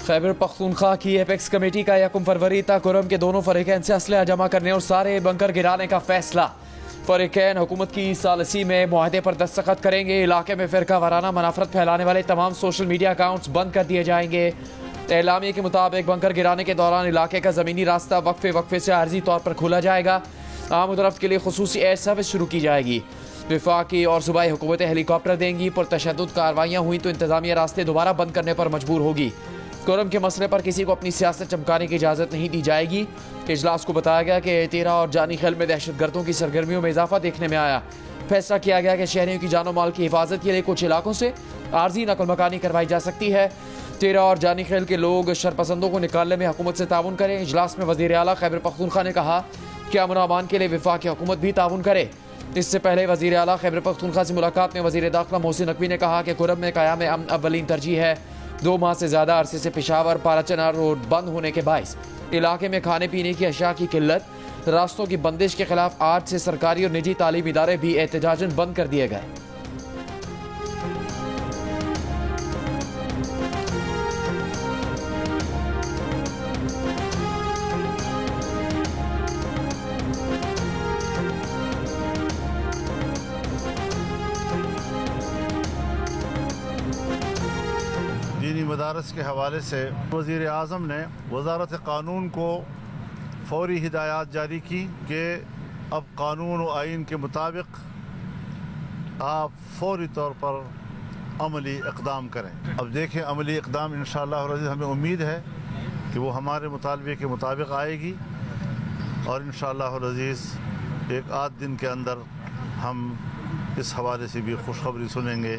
खैबर पख्तूनख्वा की apex committee का 1 फरवरी तक कुरम के दोनों फरीकैन से असलहा जमा करने और सारे बंकर गिराने का फैसला। फरीकैन हुकूमत की सालसी में मुआहदे पर दस्तखत करेंगे। इलाके में फिरका वाराना मनाफरत फैलाने वाले तमाम सोशल मीडिया अकाउंट्स बंद कर दिए जाएंगे। एलामिया के मुताबिक बंकर गिराने के दौरान इलाके का ज़मीनी रास्ता वक्फे से आर्जी तौर पर खोला जाएगा। आम उतरफ्त के लिए खुसूसी एयर सर्विस शुरू की जाएगी। वफाकी और सूबाई हुकूमतें हेलीकॉप्टर देंगी। पुरतशद्दुद कार्रवाइयाँ हुई तो इंतजामिया रास्ते दोबारा बंद करने पर मजबूर होगी। कुरम के मसले पर किसी को अपनी सियासत चमकाने की इजाज़त नहीं दी जाएगी। इजलास को बताया गया कि तेरा और जानी खेल में दहशतगर्दों की सरगर्मियों में इजाफा देखने में आया। फैसला किया गया कि शहरियों की जानो माल की हिफाजत के लिए कुछ इलाकों से आर्जी नकल मकानी करवाई जा सकती है। तेरा और जानी खेल के लोग शरपसंदों को निकालने में हुकूमत से ताउन करें। इजलास में वज़ीर आला खैबर पख्तूनख्वा ने कहा कि अमन अमान के लिए वफाकी हुकूमत भी ताउन करे। इससे पहले वज़ीर आला खैबर पख्तूनख्वा से मुलाकात में वज़ीर दाखिला मोहसिन नकवी ने कहा कि कुरम में क़याम अमन अव्वलीन तरजीह है। 2 माह से ज़्यादा अरसे से पेशावर पाराचना रोड बंद होने के बायस इलाके में खाने पीने की अशिया की किल्लत, रास्तों की बंदिश के खिलाफ आज से सरकारी और निजी तालीमी इदारे भी एहतजाजन बंद कर दिए गए। दीनी मदारस के हवाले से वज़ीर आज़म ने वज़ारत क़ानून को फौरी हिदायत जारी की कि अब कानून और आइन के मुताबिक आप फौरी तौर पर अमली इक़दाम करें। अब देखें अमली इक़दाम इंशाअल्लाह हमें उम्मीद है कि वो हमारे मुतालबे के मुताबिक आएगी और इंशाअल्लाह एक आध दिन के अंदर हम इस हवाले से भी खुशखबरी सुनेंगे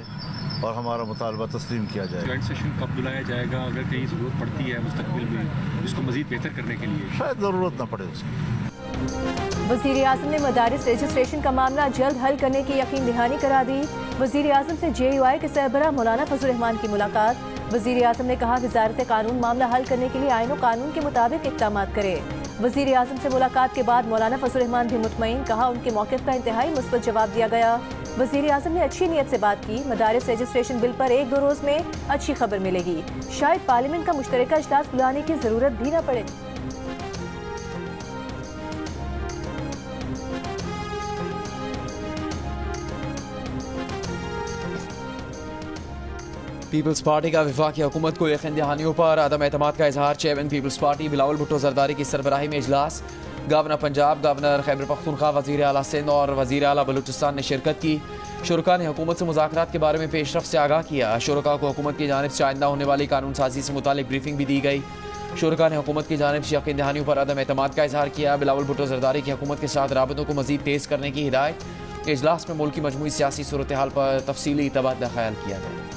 और हमारा मुतालबा तस्लीम किया जाएगा। जॉइंट सेशन कब बुलाया जाएगा, अगर कहीं ज़रूरत पड़ती है मुस्तक़बिल में इसको मज़ीद बेहतर करने के लिए? शायद ज़रूरत ना पड़े उसकी। वज़ीर आज़म ने मदारिस रजिस्ट्रेशन का मामला जल्द हल करने की यकीन दहानी करा दी। वज़ीर आज़म से JUI के सरबराह मौलाना फजल रहमान की मुलाकात। वज़ीर आज़म ने कहा कि वज़ारत कानून मामला हल करने के लिए आईन और कानून के मुताबिक इक़दाम करे। वज़ीर आज़म से मुलाकात के बाद मौलाना फजल रहमान भी मुतमईन, कहा उनके मौक़िफ़ का इंतहाई मुस्बत जवाब दिया गया। वज़ीर आज़म ने अच्छी नीयत से बात की। मदारिस रजिस्ट्रेशन बिल पर 1-2 रोज़ में अच्छी खबर मिलेगी। शायद पार्लियामेंट का मुश्तरका इजलास बुलाने की ज़रूरत भी न पड़े। पीपल्स पार्टी का वफाकी हुकूमत को यकीन दहानियों पर अदम एतमाद का इजहार। चेयरमैन पीपल्स पार्टी बिलावल भुट्टो जरदारी की सरबराही में इजलास। गवर्नर पंजाब, गवर्नर खैबर पख्तूनख्वा, वज़ीर आला सिंध और वज़ीर आला बलूचिस्तान ने शिरकत की। शुरका ने हुकूमत से मुज़ाकरात के बारे में पेशरफ से आगाह किया। शुरका को हुकूमत की जानिब से आइंदा होने वाली कानून साजी से मुतालिक ब्रीफिंग भी दी गई। शुरका ने हुकूमत की जानिब से यकीन दहानियों पर अदम एतमाद का इजहार किया। बिलावल भुट्टो जरदारी की हुकूमत के साथ राबतों को मज़ीद तेज़ करने की हिदायत। इजलास में मुल्क की मजमूई सियासी सूरत हाल पर तफसीली तबादला ख्याल किया गया।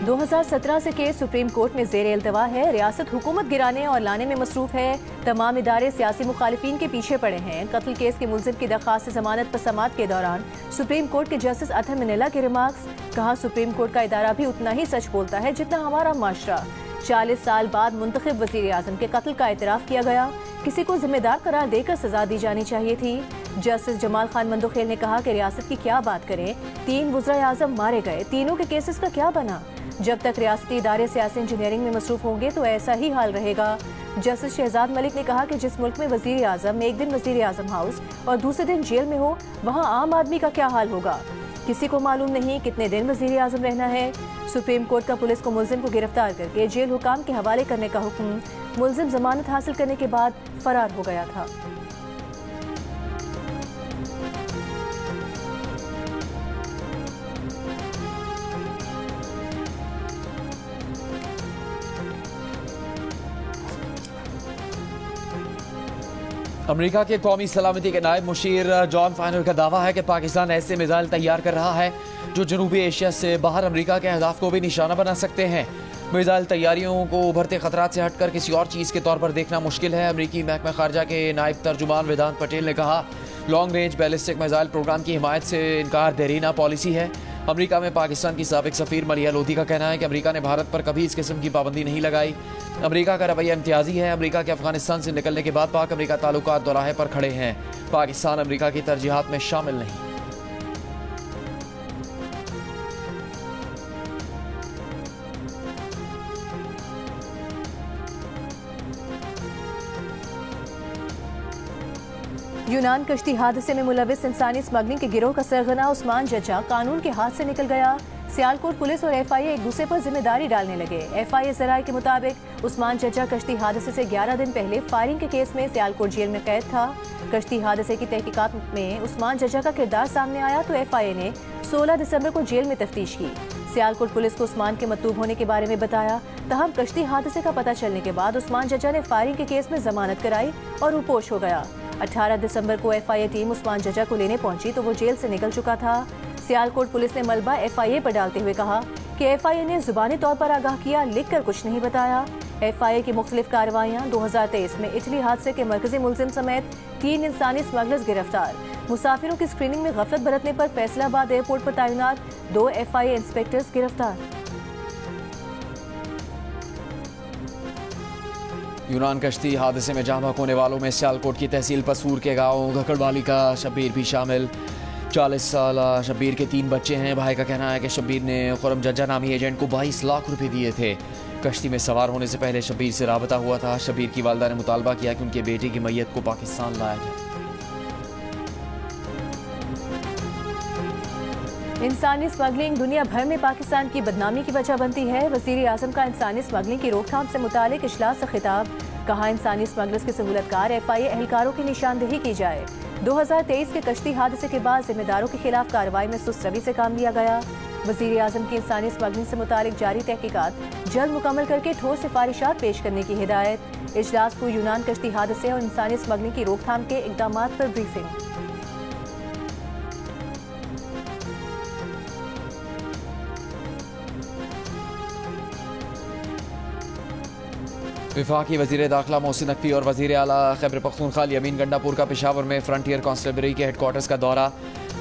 2017 से केस सुप्रीम कोर्ट में ज़ेर इल्तवा है। रियासत हुकूमत गिराने और लाने में मसरूफ है। तमाम इदारे सियासी मुखालिफिन के पीछे पड़े हैं। कत्ल केस के मुलजिम की दरख्वास्त जमानत पर समाअत के दौरान सुप्रीम कोर्ट के जस्टिस अथर मिनेला के रिमार्क्स। कहा सुप्रीम कोर्ट का इदारा भी उतना ही सच बोलता है जितना हमारा माशरा। 40 साल बाद मुंतखब वज़ीर आज़म के कत्ल का एतराफ़ किया गया। किसी को जिम्मेदार करार देकर सजा दी जानी चाहिए थी। जस्टिस जमाल खान मंदोखेल ने कहा कि रियासत की क्या बात करें, 3 वज़ीर आज़म मारे गए, तीनों के केसेस का क्या बना। जब तक रियासती इदारे सियासी इंजीनियरिंग में मसरूफ होंगे तो ऐसा ही हाल रहेगा। जस्टिस शहजाद मलिक ने कहा कि जिस मुल्क में वज़ीर आज़म एक दिन वज़ीर आज़म हाउस और दूसरे दिन जेल में हो, वहाँ आम आदमी का क्या हाल होगा। किसी को मालूम नहीं कितने दिन वज़ीर आज़म रहना है। सुप्रीम कोर्ट का पुलिस को मुलजिम को गिरफ्तार करके जेल हुकाम के हवाले करने का हुक्म। मुलजिम जमानत हासिल करने के बाद फरार हो गया था। अमेरिका के कौमी सलामती के नायब मुशीर जॉन फाइनल का दावा है कि पाकिस्तान ऐसे मिसाइल तैयार कर रहा है जो जनूबी एशिया से बाहर अमेरिका के अहदाफ को भी निशाना बना सकते हैं। मिसाइल तैयारियों को उभरते खतरात से हटकर किसी और चीज़ के तौर पर देखना मुश्किल है। अमेरिकी महकमा खारजा के नायब तर्जुमान वेदांत पटेल ने कहा, long range ballistic missile program की हिमायत से इनकार देरीना पॉलिसी है। अमेरिका में पाकिस्तान की साबिक सफ़ीर मलिया लोधी का कहना है कि अमेरिका ने भारत पर कभी इस किस्म की पाबंदी नहीं लगाई। अमेरिका का रवैया इम्तियाजी है। अमेरिका के अफगानिस्तान से निकलने के बाद पाक अमेरिका ताल्लुकात दोराहे पर खड़े हैं। पाकिस्तान अमेरिका की तरजीहात में शामिल नहीं। यूनान कश्ती हादसे में मुलविस इंसानी स्मगलिंग के गिरोह का सरगना उस्मान जज्जा कानून के हाथ से निकल गया। सियालकोट पुलिस और एफआईए एक दूसरे पर जिम्मेदारी डालने लगे। एफआईए जराये के मुताबिक उस्मान जज्जा कश्ती हादसे से 11 दिन पहले फायरिंग के केस में सियालकोट जेल में कैद था। कश्ती हादसे की तहकीकात में उस्मान जज्जा का किरदार सामने आया तो एफआईए ने 16 दिसंबर को जेल में तफ्तीश की। सियालकोट पुलिस को उस्मान के मतलूब होने के बारे में बताया। तहम कश्ती हादसे का पता चलने के बाद उस्मान जज्जा ने फायरिंग के केस में जमानत कराई और रुपोश हो गया। 18 दिसंबर को एफआईए टीम उस्मान जज्जा को लेने पहुंची तो वो जेल से निकल चुका था। सियालकोट पुलिस ने मलबा एफआईए पर डालते हुए कहा कि एफआईए ने जुबानी तौर पर आगाह किया, लिखकर कुछ नहीं बताया। एफआईए की मुख्तलिफ कार्रवाइयां 2023 में इटली हादसे के मरकजी मुलजिम समेत 3 इंसानी स्मगलर्स गिरफ्तार। मुसाफिरों की स्क्रीनिंग में गफलत बरतने पर फैसलाबाद एयरपोर्ट पर तैनात 2 एफआईए इंस्पेक्टर्स गिरफ्तार। यूनान कश्ती हादसे में जाँ होने वालों में सियालकोट की तहसील पसूर के गांव घकड़वाली का शब्बीर भी शामिल। 40 साल शब्बीर के 3 बच्चे हैं। भाई का कहना है कि शब्बीर ने खुरम जज्जा नामी एजेंट को 22 लाख रुपए दिए थे। कश्ती में सवार होने से पहले शब्बीर से राबता हुआ था। शब्बीर की वालदा ने मुतालबा किया कि उनके बेटे की मैयत को पाकिस्तान लाया जाए। इंसानी स्मगलिंग दुनिया भर में पाकिस्तान की बदनामी की वजह बनती है। वज़ीर आज़म का इंसानी स्मगलिंग की रोकथाम से मुतालिक इजलास से खिताब। कहा इंसानी स्मगलर्स के सहूलतकार एफआईए एहलकारों की निशानदेही की जाए। 2023 के कश्ती हादसे के बाद जिम्मेदारों के खिलाफ कार्रवाई में सुस्त रवि से काम लिया गया। वज़ीर आज़म की इंसानी स्मगलिंग से मुतालिक जारी तहकीकात जल्द मुकम्मल करके ठोस सिफारिशात पेश करने की हिदायत। इजलास को यूनान कश्ती हादसे और इंसानी स्मगलिंग की रोकथाम के इक़दामात पर ब्रीफिंग। वफाकी वज़ीर दाखिला मोहसिन नकवी और वज़ीर आला खैबर पख्तूनख्वा यमीन गंडापुर का पेशावर में फ्रंटियर कांस्टेबलरी के हेडक्वार्टर्स का दौरा।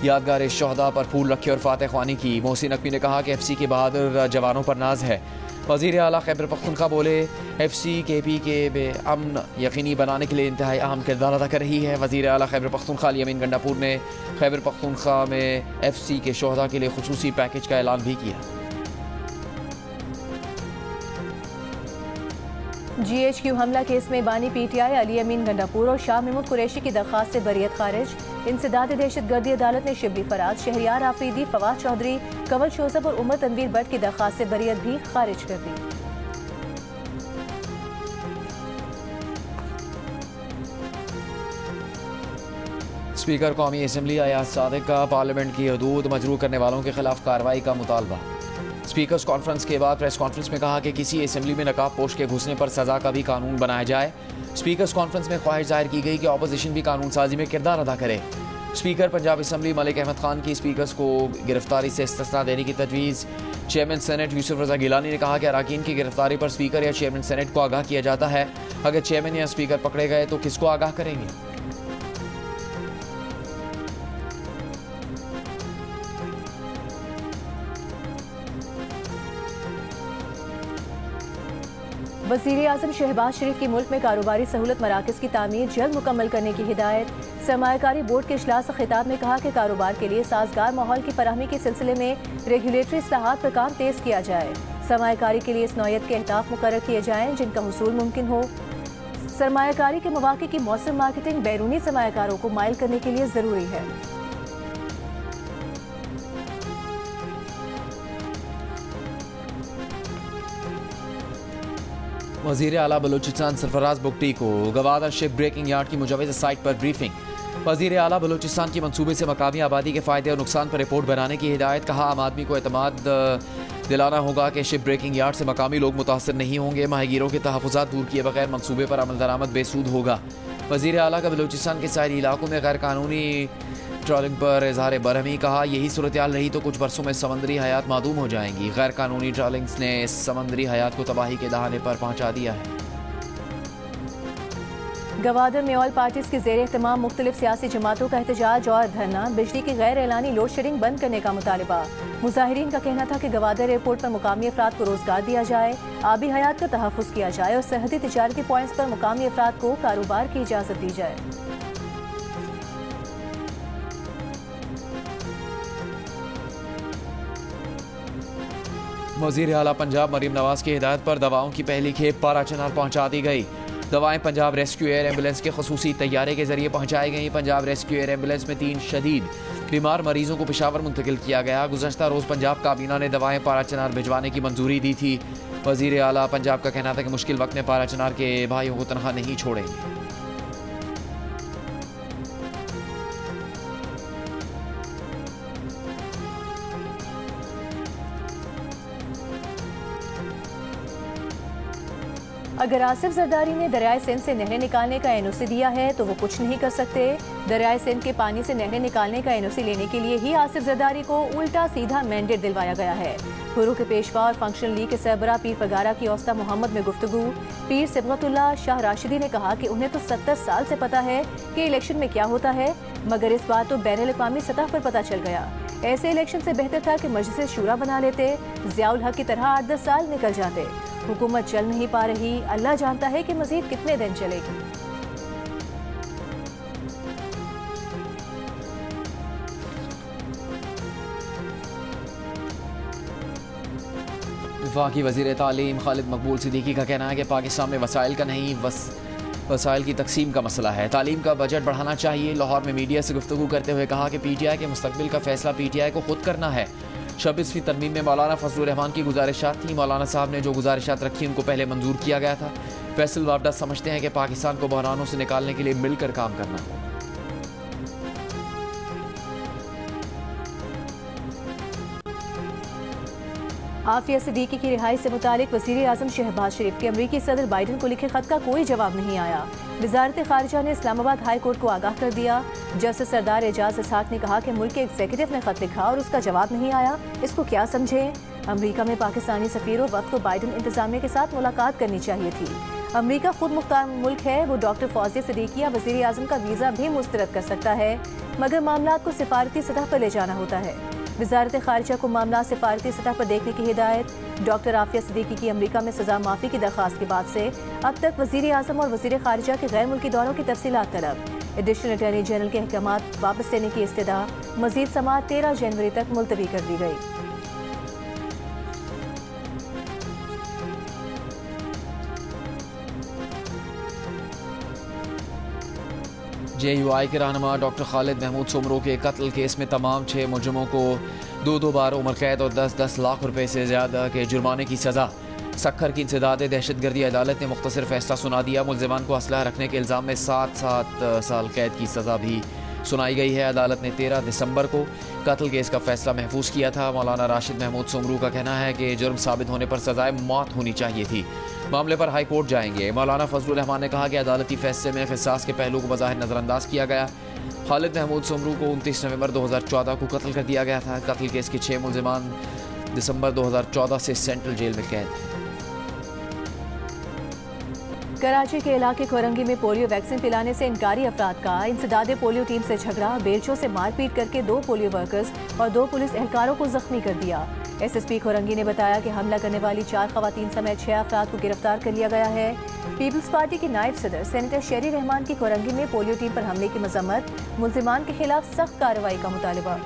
यादगार शहदा पर फूल रखे और फातह ख्वानी की। मोहसिन नकवी ने कहा कि एफसी के बहादुर जवानों पर नाज है। वज़ीर आला खैबर पख्तूनख्वा बोले एफसी केपी के बेअमन यकीनी बनाने के लिए इंतहाई अहम किरदार अदा कर रही है। वज़ीर आला खैबर पख्तूनख्वा यमीन गंडापुर ने खैबर पख्तूनख्वा में एफसी के शहदा के लिए खुसूसी पैकेज का ऐलान भी किया। GHQ हमला केस में बानी PTI अली अमीन गंडापुर और शाह महमूद कुरैशी की दरख्वास्त से बरियत खारिज। इंसदाद दहशतगर्दी अदालत ने शिबली फराज, शहरियार आफरीदी, फवाद चौधरी, कंवल शोजब और उमर तनवीर भट्ट की दरख्वास्त से बरियत भी खारिज कर दी। स्पीकर कौमी असम्बली अयाज सादिक का पार्लियामेंट की हदूद मजरू करने वालों के खिलाफ कार्रवाई का मुतालबा। स्पीकर्स कॉन्फ्रेंस के बाद प्रेस कॉन्फ्रेंस में कहा कि किसी असम्बली में नकाब पोश के घुसने पर सजा का भी कानून बनाया जाए। स्पीकर्स कॉन्फ्रेंस में ख्वाहिश जाहिर की गई कि अपोजिशन भी कानून साजी में किरदार अदा करे। स्पीकर पंजाब असम्बली मलिक अहमद खान की स्पीकर्स को गिरफ्तारी से इस्तिस्ना देने की तजवीज़। चेयरमैन सेनेट यूसुफ रजा गिलानी ने कहा कि अराकीन की गिरफ्तारी पर स्पीकर या चेयरमैन सेनेट को आगाह किया जाता है। अगर चेयरमैन या स्पीकर पकड़े गए तो किसको आगाह करेंगे? वज़ीर आज़म शहबाज शरीफ की मुल्क में कारोबारी सहूलत मराकज़ की तामीर जल्द मुकम्मल करने की हिदायत। सरमायाकारी बोर्ड के इजलास से खिताब में कहा कि कारोबार के लिए साजगार माहौल की फराहमी के सिलसिले में रेगुलेटरी इस्लाहात पर काम तेज़ किया जाए। सरमायाकारी के लिए इस नौयत के अहदाफ मुकर्रर किए जाएँ जिनका हुसूल मुमकिन हो। सरमायाकारी के मौके की मौसम मार्केटिंग बैरूनी सरमायाकारों को माइल करने के लिए ज़रूरी है। वज़ीर आला बलूचिस्तान सरफराज बुगटी को गवादर शिप ब्रेकिंग यार्ड की मुजवज़ साइट पर ब्रीफिंग। वज़ीर आला बलूचिस्तान की मंसूबे से मकामी आबादी के फ़ायदे और नुकसान पर रिपोर्ट बनाने की हिदायत। कहा आम आदमी को एतमाद दिलाना होगा कि शिप ब्रेकिंग यार्ड से मकामी लोग मुतासर नहीं होंगे। माहीगीरों के तहफ़्फ़ुज़ात दूर किए बगैर मंसूबे पर अमल दरामद बेसूद होगा। वज़ीर आला का बलूचिस्तान के सारी इलाकों में गैर कानूनी ट्रॉलिंग पर इज़हार बरहमी। कहा यही सूरत-ए-हाल रही तो कुछ बरसों में समंदरी हयात मादूम हो जाएंगी। गैर कानूनी ट्रॉलिंग्स ने समंदरी हयात को तबाही के दहाने पर पहुँचा दिया है। गवादर में ऑल पार्टीज़ के ज़ेर एहतमाम मुख्तलिफ सियासी जमातों का एहतजाज और धरना। बिजली की गैर एलानी लोड शेडिंग बंद करने का मुतालबा। मुजाहिरीन का कहना था कि गवादर एयरपोर्ट पर मुकामी अफराद को रोजगार दिया जाए, आबी हयात का तहफ़्फ़ुज़ किया जाए और सरहदी तिजारती पॉइंट्स पर मुकामी अफराद को कारोबार की इजाज़त दी जाए। वज़ीर आला पंजाब मरीम नवाज की हिदायत पर दवाओं की पहली खेप पाराचनार पहुँचा दी गई। दवाएं पंजाब रेस्क्यू एयर एम्बुलेंस के खसूसी तैयारे के जरिए पहुंचाई गई। पंजाब रेस्क्यू एयर एम्बुलेंस में 3 शदीद बीमार मरीजों को पेशावर मुंतकिल किया गया। गुज़श्ता रोज़ पंजाब काबीना ने दवाएं पाराचनार भिजवाने की मंजूरी दी थी। वज़ीर आला पंजाब का कहना था कि मुश्किल वक्त में पाराचनार के भाइयों को तनख्वाह नहीं छोड़ेंगे। अगर आसिफ जरदारी ने दरियाए सिंध से नहरें निकालने का एनओसी दिया है तो वो कुछ नहीं कर सकते। दरियाए सिंध के पानी से नहरें निकालने का एनओसी लेने के लिए ही आसिफ जरदारी को उल्टा सीधा मैंडेट दिलवाया गया है। हुरू के पेशवा और फंक्शन लीग के सरबरा पीर पगारा की औस्ता मोहम्मद में गुफ्तगू। पीर सिबगतुल्लाह शाह राशिदी ने कहा कि उन्हें तो 70 साल से पता है कि इलेक्शन में क्या होता है, मगर इस बार तो बैनुल अक़वामी सतह पर पता चल गया। ऐसे इलेक्शन से बेहतर था कि मजलिस शूरा बना लेते, ज़ियाउल हक की तरह 8-10 साल निकल जाते। हुकूमत चल नहीं पा रही, अल्लाह जानता है कि मजीद कितने दिन चलेगी। वफाकी वज़ीर तालीम खालिद मकबूल सिद्दीकी का कहना है कि पाकिस्तान में वसाइल का नहीं वसाइल की तकसीम का मसला है। तालीम का बजट बढ़ाना चाहिए। लाहौर में मीडिया से गुफ्तगू करते हुए कहा कि PTI के मुस्तकबिल का फैसला PTI को खुद करना है। 26वीं तरमीम में मौलाना फजलुर रहमान की गुजारिशात थी। मौलाना साहब ने जो गुजारिशात रखी उनको पहले मंजूर किया गया था। फैसल वापडा समझते हैं कि पाकिस्तान को बहरानों से निकालने के लिए मिलकर काम करना होगा। आफिया सिद्दीकी की रिहाई से मुतालिक वज़ीर आज़म शहबाज शरीफ के अमरीकी सदर बाइडन को लिखे खत का कोई जवाब नहीं आया। वज़ारत खारिजा ने इस्लामाबाद हाई कोर्ट को आगाह कर दिया। जस्टिस सरदार एजाज इसहाक ने कहा कि मुल्क के एग्जीक्यूटिव ने खत लिखा और उसका जवाब नहीं आया, इसको क्या समझे। अमरीका में पाकिस्तानी सफीर और वक्त को बाइडन इंतजामिया के साथ मुलाकात करनी चाहिए थी। अमरीका खुद मुख्तार मुल्क है, वो डॉक्टर फौजिया सिद्दीकी या वज़ीर आज़म का वीज़ा भी मुस्तरद कर सकता है, मगर मामलात को सिफारती सतह पर ले जाना होता है। वज़ारत खारिजा को मामला सिफारती सतह पर देखने की हिदायत। डॉक्टर आफिया सिद्दीकी की अमरीका में सजा माफ़ी की दरख्वास्त के बाद से अब तक वज़ीर आज़म और वज़ीर खारिजा के गैर मुल्की दौरों की तफसीलात तलब। एडिशनल अटॉर्नी जनरल के अहकामात वापस लेने की इस्तदा। मज़ीद समाअत 13 जनवरी तक मुलतवी कर दी गई। JUI के रहनुमा डॉक्टर खालिद महमूद सुमरो के कत्ल केस में तमाम 6 मुलजमों को 2-2 बार उम्र कैद और 10-10 लाख रुपए से ज़्यादा के जुर्माने की सज़ा। सक्खर की इंसदाद दहशतगर्दी अदालत ने मुख्तसर फैसला सुना दिया। मुलजमान को असलहा रखने के इल्ज़ाम में 7 साल कैद की सज़ा भी सुनाई गई है। अदालत ने 13 दिसंबर को कत्ल केस का फैसला महफूज किया था। मौलाना राशिद महमूद सुमरू का कहना है कि जुर्म साबित होने पर सजाए मौत होनी चाहिए थी। मामले पर हाई कोर्ट जाएंगे। मौलाना फजलुर रहमान ने कहा कि अदालती फैसले में क़िसास के पहलू को बज़ाहिर नज़रअंदाज किया गया। खालिद महमूद सुमरू को 29 नवंबर 2014 को कत्ल कर दिया गया था। कत्ल केस के 6 मुलजिमान दिसंबर 2014 से सेंट्रल जेल में कैद हैं। कराची के इलाके कोरंगी में पोलियो वैक्सीन पिलाने से इनकारी अफराद का इंसदादे पोलियो टीम से झगड़ा। बेलचों से मारपीट करके 2 पोलियो वर्कर्स और 2 पुलिस एहलकारों को जख्मी कर दिया। SSP कोरंगी ने बताया कि हमला करने वाली 4 खवातीन समेत 6 अफराद को गिरफ्तार कर लिया गया है। पीपल्स पार्टी के नायब सदर सेनेटर शेरी रहमान की कोरंगी में पोलियो टीम पर हमले की मजम्मत। मुल्जिमान के खिलाफ सख्त कार्रवाई का मुतालबा।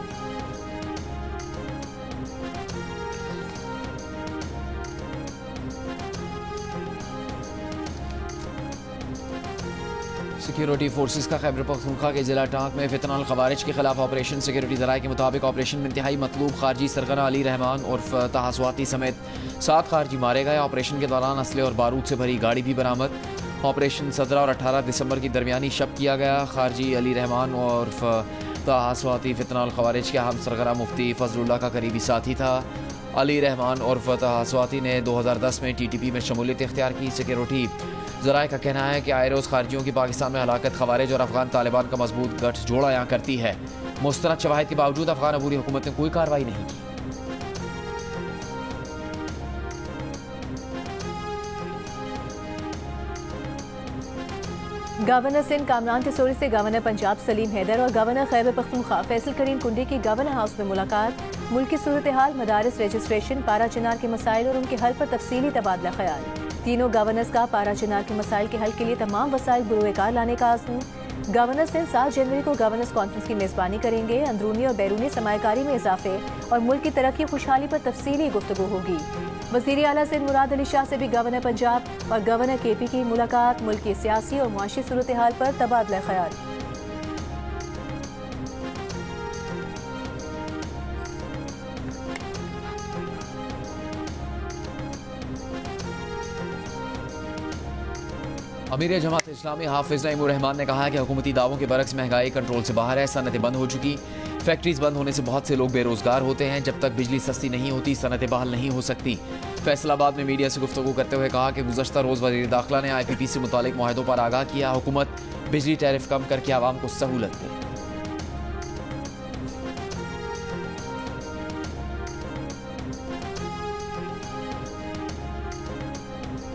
सिक्योरिटी फोर्सेस का खैबर पख्तूनख्वा के जिला टांक में फितनाल खवारिज के खिलाफ ऑपरेशन। सिक्योरिटी ज़राए के मुताबिक ऑपरेशन में इंतहाई मतलूब खारजी सरगना अली रहमान उर्फ तहासवाती समेत 7 खारजी मारे गए। ऑपरेशन के दौरान असले और बारूद से भरी गाड़ी भी बरामद। ऑपरेशन 17 और 18 दिसंबर की दरमियानी शब किया गया। खारजी अली रहमान उर्फ तहासवाती फितनाल खवारिज के हम सरगना मुफ्ती फजलुल्लाह का करीबी साथी था। अली रहमान उर्फ तहासवाती ने 2010 में TTP में शमूलियत इख्तियार की। सिक्योरिटी ज़राए का कहना है कि आए रोज़ खारजियों की पाकिस्तान में हलाकत खवारिज और अफगान तालिबान का मजबूत गठजोड़ यहाँ करती है। मुस्तनद शवाहिद के बावजूद अफगान अबूरी हुकूमत ने कोई कार्रवाई नहीं की। गवर्नर सिंध कामरान टिसोरी से गवर्नर पंजाब सलीम हैदर और गवर्नर खैबर पख्तूनख्वा फैसल करीम कुंडी की गवर्नर हाउस में मुलाकात। मुल्क की सूरत हाल, मदारिस रजिस्ट्रेशन, पारा चिनार के मसाइल और उनके हल पर तफसीली तबादला ख्याल। तीनों गवर्नर्स का पारा चिनार के मसाइल के हल के लिए तमाम वसाइल बुरुएकार लाने का आज़म। गवर्नर सिंध 7 जनवरी को गवर्नर्स कॉन्फ्रेंस की मेज़बानी करेंगे। अंदरूनी और बैरूनी सरमायाकारी में इजाफे और मुल्क की तरक्की खुशहाली पर तफसीली गुफ्तगू होगी। वज़ीर आला सिंध मुराद अली शाह से भी गवर्नर पंजाब और गवर्नर KP की मुलाकात, मुल्क की सियासी और मुआशी सूरत हाल पर तबादला ख्याल। अमीर जमात इस्लामी हाफिज नईमुर रहमान ने कहा है कि हुकूमती दावों के बरक्स महंगाई कंट्रोल से बाहर है, सनतें बंद हो चुकी, फैक्ट्रीज बंद होने से बहुत से लोग बेरोजगार होते हैं, जब तक बिजली सस्ती नहीं होती सनतें बहाल नहीं हो सकती। फैसलाबाद में मीडिया से गुफ्तगू करते हुए कहा कि गुज़श्ता रोज़ वज़ीर दाखिला ने IPP से मुतालिक मुआहदों पर आगाह किया, हुकूमत बिजली टैरिफ कम करके आवाम को सहूलत दे।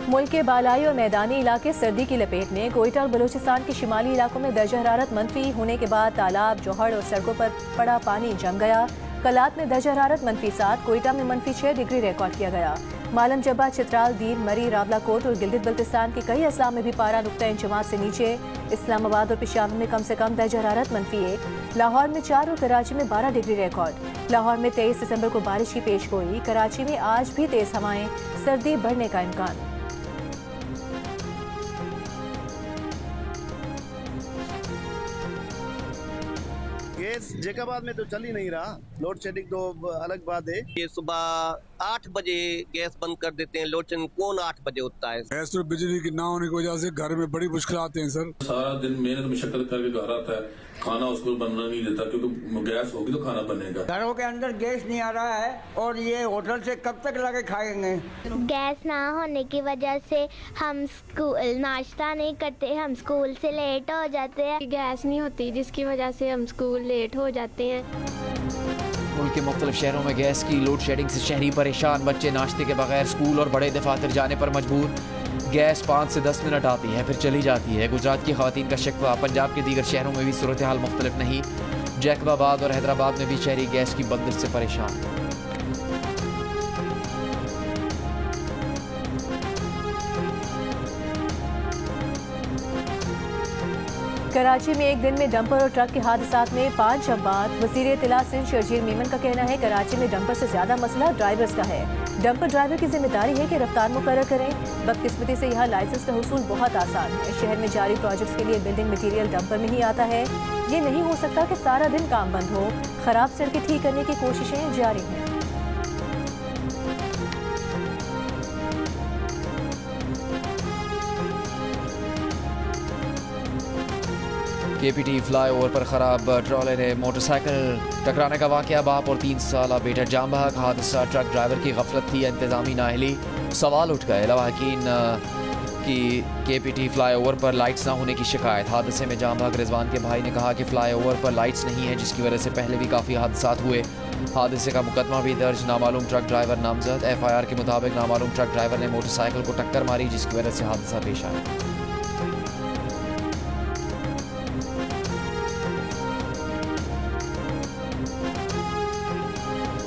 मुल्क के बालाई और मैदानी इलाके सर्दी की लपेट में। कोयटा और बलूचिस्तान के शिमाली इलाकों में दर्जा हरारत मनफी होने के बाद तालाब, जोहड़ और सड़कों पर पड़ा पानी जम गया। कलात में दर्जा हरारत -7, कोयटा में -6 डिग्री रिकॉर्ड किया गया। मालम जब्बा, चित्राल, दीन, मरी, रावलाकोट और गिलगित बल्तिस्तान के कई अजला में भी पारा नुक्ता इंजमात से नीचे। इस्लामाबाद और पेशावर में कम से कम दर्जा हरारत -1, लाहौर में 4 और कराची में 12 डिग्री रिकॉर्ड। लाहौर में 23 दिसंबर को बारिश की पेशगोई, कराची में आज भी तेज हवाएं, सर्दी बढ़ने का इम्कान। गैस जैकाबाद में तो चल ही नहीं रहा, लोड शेडिंग तो अलग बात है। ये सुबह 8 बजे गैस बंद कर देते हैं, लोड शेडिंग कौन 8 बजे उठता है। गैस तो बिजली की ना होने की वजह से घर में बड़ी मुश्किल आते हैं सर। सारा दिन मेहनत मशक्कत करके घर आता है, खाना उसको बनना नहीं देता क्योंकि गैस होगी तो खाना बनेगा। घरों के अंदर गैस नहीं आ रहा है और ये होटल से कब तक लाके खाएंगे। गैस ना होने की वजह से हम स्कूल नाश्ता नहीं करते, हम स्कूल से लेट हो जाते हैं। गैस नहीं होती जिसकी वजह से हम स्कूल लेट हो जाते हैं। मुल्क के मुख्तलिफ शहरों में गैस की लोड शेडिंग से शहरी परेशान, बच्चे नाश्ते के बगैर स्कूल और बड़े दफातर जाने पर मजबूर। गैस 5 से 10 मिनट आती है फिर चली जाती है। गुजरात की खवातीन का शिकवा, पंजाब के दीगर शहरों में भी सूरत हाल मुख्तलिफ नहीं। जैकबाबाद और हैदराबाद में भी शहरी गैस की बंदिश से परेशान। कराची में एक दिन में डंपर और ट्रक के हादसात में 5 अफराद। वज़ीर इत्तला सिंध शर्जील मेमन का कहना है कराची में डंपर से ज्यादा मसला ड्राइवर्स का है। डंपर ड्राइवर की जिम्मेदारी है कि रफ्तार मुकर्रर करें। बदकिस्मती से यहाँ लाइसेंस का हुसूल बहुत आसान है। शहर में जारी प्रोजेक्ट्स के लिए बिल्डिंग मटीरियल डंपर में ही आता है। ये नहीं हो सकता कि सारा दिन काम बंद हो। खराब सड़कें ठीक करने की कोशिशें जारी हैं। KPT फ्लाईओवर पर खराब ट्रॉले ने मोटरसाइकिल टकराने का वाकया, बाप और 3 साला बेटा जाम बहक। हादसा ट्रक ड्राइवर की गफलत थी या इंतजामी नाअहली, सवाल उठ गए। लवाहकीन की KPT फ्लाईओवर पर लाइट्स ना होने की शिकायत। हादसे में जाम बहक रिजवान के भाई ने कहा कि फ्लाईओवर पर लाइट्स नहीं है जिसकी वजह से पहले भी काफ़ी हादसात हुए। हादसे का मुकदमा भी दर्ज, नामालूम ट्रक ड्राइवर नामजद। FIR के मुताबिक नामालूम ट्रक ड्राइवर ने मोटरसाइकिल को टक्कर मारी जिसकी वजह से हादसा पेश आया।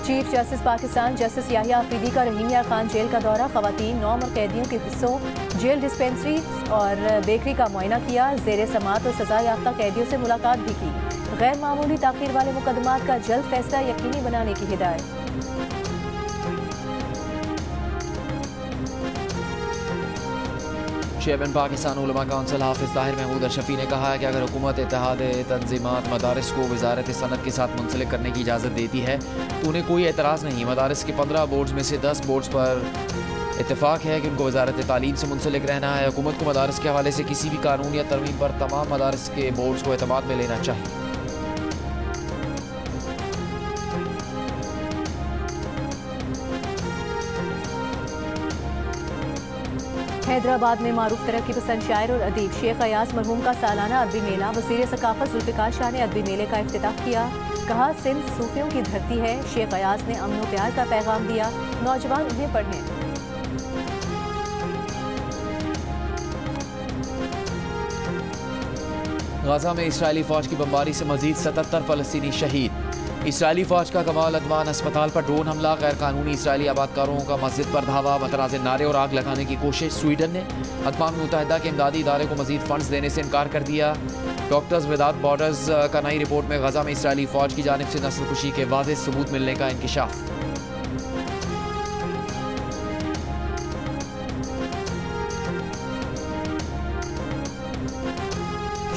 Chief justice Pakistan justice Yahya Afridi का रहीम यार खान जेल का दौरा, खवातीन, 9 और कैदियों के हिस्सों, जेल डिस्पेंसरी और बेकरी का मुआयना किया। जेर समात और सजा याफ्ता कैदियों से मुलाकात भी की। गैर मामूली ताख़ीर वाले मुकदमात का जल्द फैसला यकीनी बनाने की हिदायत। चेयरमैन पाकिस्तान उलमा काउंसिल हाफिज ताहिर महमूद अशरफी ने कहा है कि अगर हुकूमत इत्तेहाद तंजीमात मदारिस को वजारत सनत के साथ मुंसलिक करने की इजाज़त देती है तो उन्हें कोई एतराज़ नहीं। मदारिस के 15 बोर्ड्स में से 10 बोर्ड्स पर इत्तेफाक है कि उनको वजारत तालीम से मुंसलिक रहना है। हुकूमत को मदारिस के हवाले से किसी भी कानून या तरमीम पर तमाम मदारिस के बोर्ड्स को एतमाद में लेना चाहिए। हैदराबाद में मारूफ तरक्की पसंद शायर और अदीब शेख अयाज मरहूम का सालाना अदबी मेला, वज़ीर सकाफत जुल्फ़िकार शाह ने अदबी मेले का इफ्तिताह किया। कहा सिंध सूफियों की धरती है। शेख अयाज ने अमन व प्यार का पैगाम दिया, नौजवान उन्हें पढ़ें। गाजा में इसराइली फौज की बमबारी से मजीद 77 फ़लस्तीनी शहीद। इसराइली फौज का कमाल अदवान अस्पताल पर ड्रोन हमला, गैर कानूनी इसराइली आबादकारों का मस्जिद पर धावा, मतनाज़ नारे और आग लगाने की कोशिश। स्वीडन ने अक़वाम मुत्तहिदा के इमदादी इदारे को मजीद फंड्स देने से इनकार कर दिया। डॉक्टर्स विदाउट बॉर्डर्स का नई रिपोर्ट में गजा में इसराइली फौज की जानिब से नस्लकुशी के वाज़ेह सबूत मिलने का इंकिशाफ।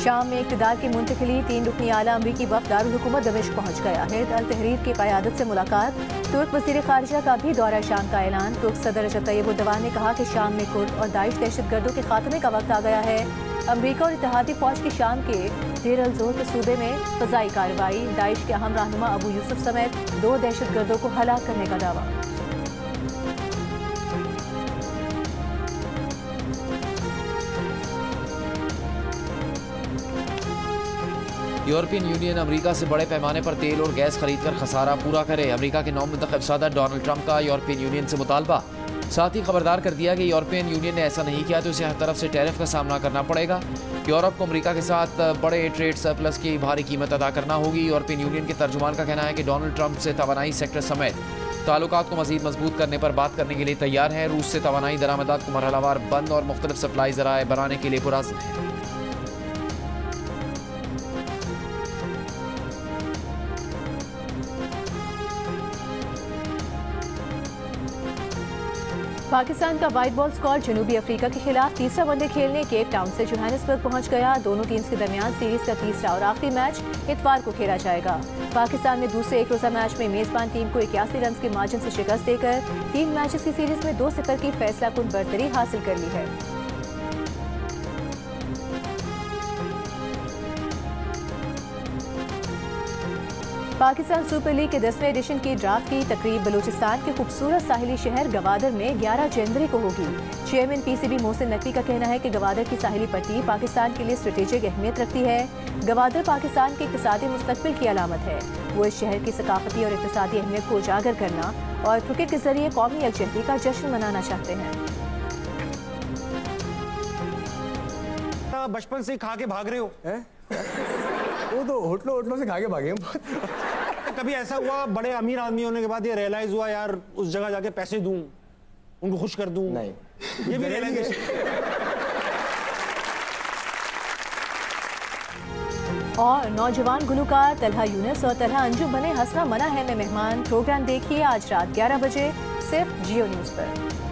शाम में इक़्तिदार की मुंतकिली 3 रुकनी आला अमरीकी वफ़द दारुल हुकूमत दमिश्क पहुँच गया है। अल तहरीर की क़यादत से मुलाकात, तुर्क वज़ीर ख़ारिजा का भी दौरा शाम का ऐलान। तुर्क सदर रजब तय्यब एर्दोग़ान ने कहा कि शाम में कुर्द और दाइश दहशतगर्दों के खात्मे का वक्त आ गया है। अमरीका और इत्तेहादी फ़ौज की शाम के देर अल ज़ोर के सूबे में फ़ज़ाई कार्रवाई, दाइश के अहम रहनुमा अबू यूसुफ समेत 2 दहशतगर्दों को हलाक करने का दावा। यूरोपियन यूनियन अमेरिका से बड़े पैमाने पर तेल और गैस खरीद कर खसारा पूरा करे। अमेरिका के नौ मुंतखब सदर डोनाल्ड ट्रंप का यूरोपियन यूनियन से मुतालबा। साथ ही खबरदार कर दिया कि यूरोपियन यूनियन ने ऐसा नहीं किया तो उसे हर तरफ से टैरिफ का सामना करना पड़ेगा। यूरोप को अमेरिका के साथ बड़े ट्रेड सरप्लस की भारी कीमत अदा करना होगी। यूरोपियन यूनियन के तर्जुमान का कहना है कि डोनाल्ड ट्रंप से तवानाई सेक्टर समेत ताल्लुकात को मजीद मजबूत करने पर बात करने के लिए तैयार है। रूस से तवानाई दरामदात को मरहलावार बंद और मुख्तलिफ सप्लाई ज़राए बनाने के लिए पुरज़्म है। पाकिस्तान का वाइट बॉल स्क्वाड जनूबी अफ्रीका के खिलाफ तीसरा वनडे खेलने केप टाउन से जोहानिसबर्ग पहुंच गया। दोनों टीम्स के दरमियान सीरीज का तीसरा और आखिरी मैच इतवार को खेला जाएगा। पाकिस्तान ने दूसरे एक रोजा मैच में मेजबान टीम को 81 रन के मार्जिन से शिकस्त देकर 3 मैचेस की सीरीज में 2-0 की फैसलाकुन बरतरी हासिल कर ली है। पाकिस्तान सुपर लीग के 10वें एडिशन की ड्राफ्ट की तकरीब बलूचिस्तान के खूबसूरत साहिली शहर गवादर में 11 जनवरी को होगी। चेयरमैन पीसीबी मोहसिन नकवी का कहना है कि गवादर की साहिली पट्टी पाकिस्तान के लिए स्ट्रेटेजिक अहमियत रखती है। गवादर पाकिस्तान के इक़्तिसादी मुस्तक़बिल की अलामत है। वो इस शहर की सकाफती और इक़्तिसादी अहमियत को उजागर करना और क्रिकेट के जरिए कौमी यकजहती का जश्न मनाना चाहते हैं। बचपन से खा के भाग रहे हो है? वो तो होटलों से खा के भागे। कभी ऐसा हुआ बड़े अमीर आदमी होने के बाद ये रियलाइज हुआ यार उस जगह जाके पैसे दूं, उनको खुश कर दूं? नहीं, ये भी रियलाइजेशन। और नौजवान गुलकार तलहा यूनुस और तलहा अंजुम बने हसना मना है में मेहमान। प्रोग्राम देखिए आज रात 11 बजे सिर्फ जियो न्यूज़ पर।